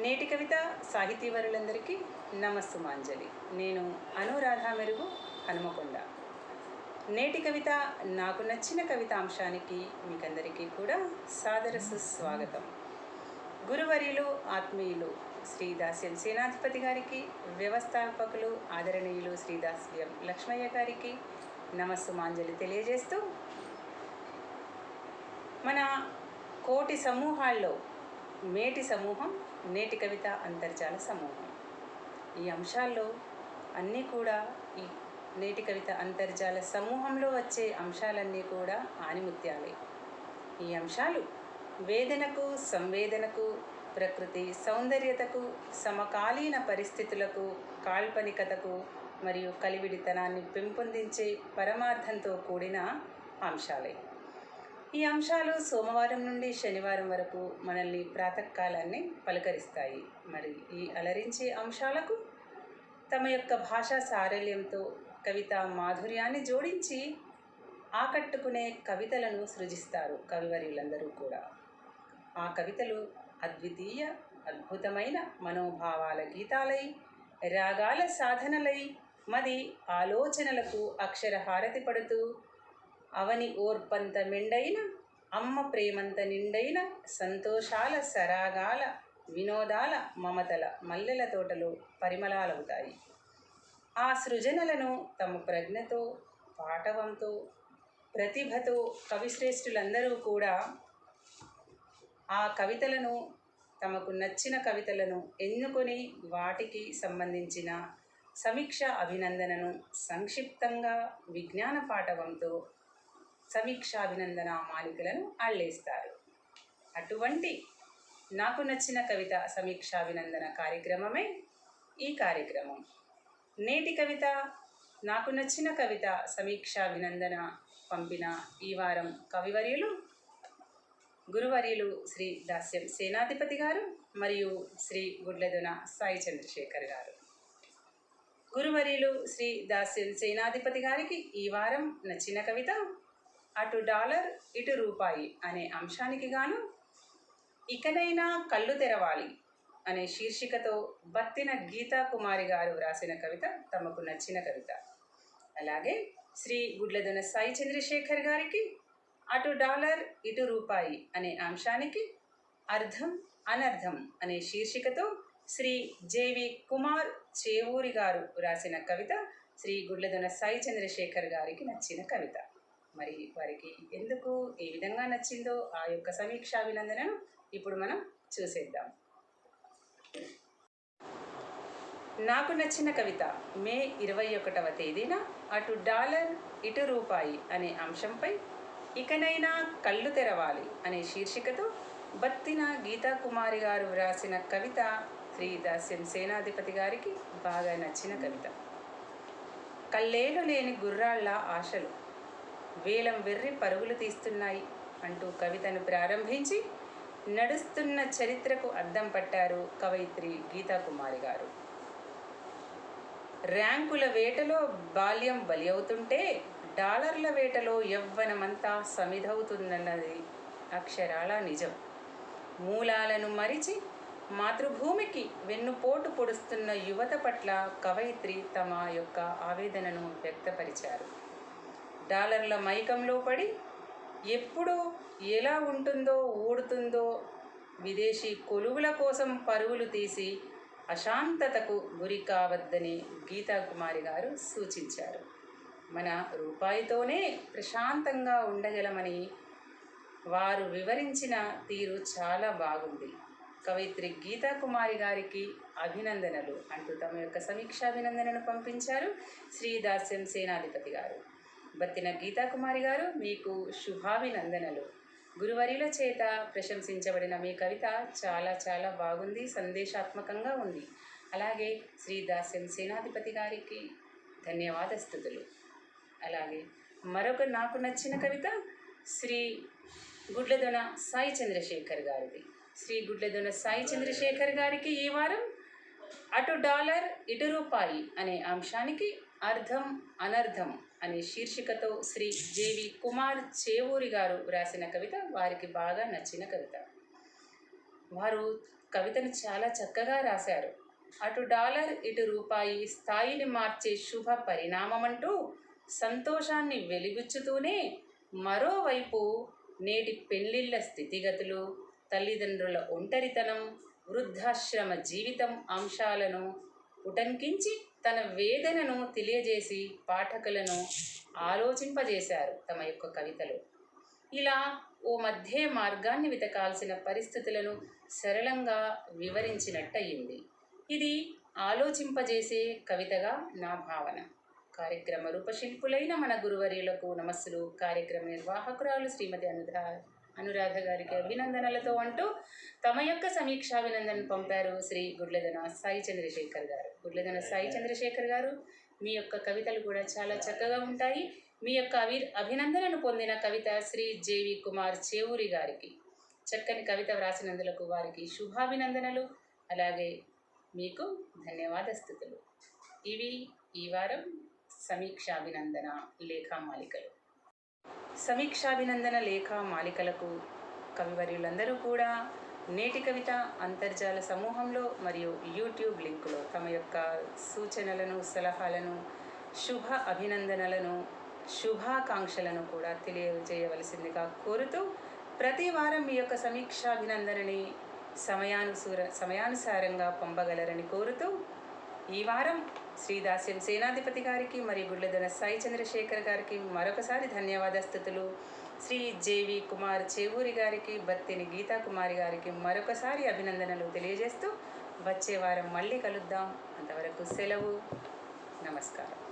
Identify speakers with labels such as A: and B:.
A: నేటి కవిత సాహితీవరులందరికీ నమస్సుమాంజలి. నేను అనురాధ మెరుగు హనుమకొండ. నేటి కవిత నాకు నచ్చిన కవితాంశానికి మీకందరికీ కూడా సాదర సుస్వాగతం. గురువర్యులు ఆత్మీయులు శ్రీ దాస్యం సేనాధిపతి గారికి, వ్యవస్థాపకులు ఆదరణీయులు శ్రీ దాస్యం లక్ష్మయ్య గారికి నమస్సుమాంజలి తెలియజేస్తూ, మన కోటి సమూహాల్లో మేటి సమూహం నేటి కవిత అంతర్జాల సమూహం. ఈ అంశాల్లో అన్నీ కూడా ఈ నేటి కవిత అంతర్జాల సమూహంలో వచ్చే అంశాలన్నీ కూడా ఆణిముత్యాలే. ఈ అంశాలు వేదనకు, సంవేదనకు, ప్రకృతి సౌందర్యతకు, సమకాలీన పరిస్థితులకు, కాల్పనికతకు మరియు కలివిడితనాన్ని పెంపొందించే పరమార్థంతో కూడిన అంశాలే. ఈ అంశాలు సోమవారం నుండి శనివారం వరకు మనల్ని ప్రాతకాలాన్ని పలకరిస్తాయి. మరి ఈ అలరించే అంశాలకు తమ యొక్క భాషా సారళ్యంతో కవితా మాధుర్యాన్ని జోడించి ఆకట్టుకునే కవితలను సృజిస్తారు కవివర్యులందరూ కూడా. ఆ కవితలు అద్వితీయ, అద్భుతమైన మనోభావాల గీతాలై, రాగాల సాధనలై, మది ఆలోచనలకు అక్షర హారతి పడుతూ, అవని ఓర్పంత మెండైన, అమ్మ ప్రేమంత నిండైన, సంతోషాల సరాగాల, వినోదాల మమతల మల్లెల తోటలో పరిమళాలవుతాయి. ఆ సృజనలను తమ ప్రజ్ఞతో, పాటవంతో, ప్రతిభతో కవిశ్రేష్ఠులందరూ కూడా ఆ కవితలను, తమకు నచ్చిన కవితలను ఎన్నుకొని వాటికి సంబంధించిన సమీక్ష అభినందనను సంక్షిప్తంగా విజ్ఞాన పాఠవంతో సమీక్షాభినందన మాలికలను అల్లేస్తారు. అటువంటి నాకు నచ్చిన కవిత సమీక్షాభినందన కార్యక్రమమే ఈ కార్యక్రమం. నేటి కవిత నాకు నచ్చిన కవిత సమీక్షాభినందన పంపిన ఈ వారం కవివర్యులు గురువర్యులు శ్రీ దాస్యం సేనాధిపతి గారు మరియు శ్రీ గుడ్లదొన సాయి చంద్రశేఖర్ గారు. గురువర్యులు శ్రీ దాస్యం సేనాధిపతి గారికి ఈ వారం నచ్చిన కవిత అటు డాలర్ ఇటు రూపాయి అనే అంశానికి గాను ఇకనైనా కళ్ళు తెరవాలి అనే శీర్షికతో బత్తిన గీతా కుమారి గారు వ్రాసిన కవిత తమకు నచ్చిన కవిత. అలాగే శ్రీ గుడ్లదొన సాయి చంద్రశేఖర్ గారికి అటు డాలర్ ఇటు రూపాయి అనే అంశానికి అర్థం అనర్థం అనే శీర్షికతో శ్రీ జేవి కుమార్ చేవూరి గారు వ్రాసిన కవిత శ్రీ గుడ్లదొన సాయి చంద్రశేఖర్ గారికి నచ్చిన కవిత. మరి వారికి ఎందుకు, ఏ విధంగా నచ్చిందో ఆ యొక్క సమీక్షాభినందనను ఇప్పుడు మనం చూసేద్దాం. నాకు నచ్చిన కవిత మే 21వ తేదీన అటు డాలర్ ఇటు రూపాయి అనే అంశంపై ఇకనైనా కళ్ళు తెరవాలి అనే శీర్షికతో బత్తిన గీతా కుమారి గారు వ్రాసిన కవిత శ్రీ దాస్యం సేనాధిపతి గారికి బాగా నచ్చిన కవిత. కల్లేలు లేని గుర్రాళ్ళ ఆశలు వేలం వెర్రి పరుగులు తీస్తున్నాయి అంటూ కవితను ప్రారంభించి నడుస్తున్న చరిత్రకు అద్దం పట్టారు కవయిత్రి గీతా కుమారి గారు. ర్యాంకుల వేటలో బాల్యం బలి అవుతుంటే డాలర్ల వేటలో యవ్వనమంతా సమిధవుతుందన్నది అక్షరాల నిజం. మూలాలను మరిచి మాతృభూమికి వెన్నుపోటు పొడుస్తున్న యువత పట్ల కవయిత్రి తమ యొక్క ఆవేదనను వ్యక్తపరిచారు. డాలర్ల మైకంలో పడి ఎప్పుడు ఎలా ఉంటుందో ఊడుతుందో విదేశీ కొలువుల కోసం పరుగులు తీసి అశాంతతకు గురి కావద్దని గీతా కుమారి గారు సూచించారు. మన రూపాయితోనే ప్రశాంతంగా ఉండగలమని వారు వివరించిన తీరు చాలా బాగుంది. కవయిత్రి గీతా కుమారి గారికి అభినందనలు అంటూ తమ యొక్క సమీక్షాభినందనను పంపించారు శ్రీ దాస్యం సేనాధిపతి గారు. బత్తిన గీతా కుమారి గారు, మీకు శుభాభినందనలు. గురువర్యుల చేత ప్రశంసించబడిన మీ కవిత చాలా చాలా బాగుంది, సందేశాత్మకంగా ఉంది. అలాగే శ్రీ దాస్యం సేనాధిపతి గారికి ధన్యవాదస్తుతులు. అలాగే మరొక నాకు నచ్చిన కవిత శ్రీ గుడ్లదొన సాయి చంద్రశేఖర్ గారిది. శ్రీ గుడ్లదొన సాయి చంద్రశేఖర్ గారికి ఈ వారం అటు డాలర్ ఇటు రూపాయి అనే అంశానికి అర్థం అనర్థం అనే శీర్షికతో శ్రీ జేవి కుమార్ చేవూరి గారు వ్రాసిన కవిత వారికి బాగా నచ్చిన కవిత. వారు కవితను చాలా చక్కగా రాశారు. అటు డాలర్ ఇటు రూపాయి స్థాయిని మార్చే శుభ పరిణామమంటూ సంతోషాన్ని వెలిబుచ్చుతూనే, మరోవైపు నేటి పెళ్ళిళ్ళ స్థితిగతులు, తల్లిదండ్రుల ఒంటరితనం, వృద్ధాశ్రమ జీవితం అంశాలను ఉటంకించి తన వేదనను తెలియజేసి పాఠకులను ఆలోచింపజేశారు తమ యొక్క కవితలో. ఇలా ఓ మధ్య మార్గాన్ని వెతకాల్సిన పరిస్థితులను సరళంగా వివరించినట్టయింది. ఇది ఆలోచింపజేసే కవితగా నా భావన. కార్యక్రమ రూపశిల్పులైన మన గురువర్యులకు నమస్సులు. కార్యక్రమ నిర్వాహకురాలు శ్రీమతి అనురాధ గారికి అభినందనలతో అంటూ తమ యొక్క సమీక్షాభినందనను పంపారు శ్రీ గుడ్లెదన సాయి చంద్రశేఖర్ గారు. గుడ్లెదన సాయి చంద్రశేఖర్ గారు, మీ యొక్క కవితలు కూడా చాలా చక్కగా ఉంటాయి. మీ యొక్క అభినందనను పొందిన కవిత శ్రీ జేవి కుమార్ చేవూరి గారికి చక్కని కవిత వ్రాసినందులకు వారికి శుభాభినందనలు. అలాగే మీకు ధన్యవాద స్థుతులు. ఇవి ఈ వారం సమీక్షాభినందన లేఖామాలికలు. సమీక్షాభినందన లేఖామాలికలకు కవివర్యులందరూ కూడా నేటి కవిత అంతర్జాల సమూహంలో మరియు యూట్యూబ్ లింకులో తమ యొక్క సూచనలను, సలహాలను, శుభ అభినందనలను, శుభాకాంక్షలను కూడా తెలియజేయవలసిందిగా కోరుతూ, ప్రతి వారం మీ యొక్క సమీక్షాభినందనని సమయానుసారంగా పంపగలరని కోరుతూ, ఈ వారం శ్రీదాస్యం సేనాధిపతి గారికి మరియు గుడ్లెదన సాయి చంద్రశేఖర్ గారికి మరొకసారి ధన్యవాద స్థుతులు. శ్రీ జేవి కుమార్ చేవూరి గారికి, బత్తిని గీతా కుమారి గారికి మరొకసారి అభినందనలు తెలియజేస్తూ, వచ్చే వారం మళ్ళీ కలుద్దాం. అంతవరకు సెలవు. నమస్కారం.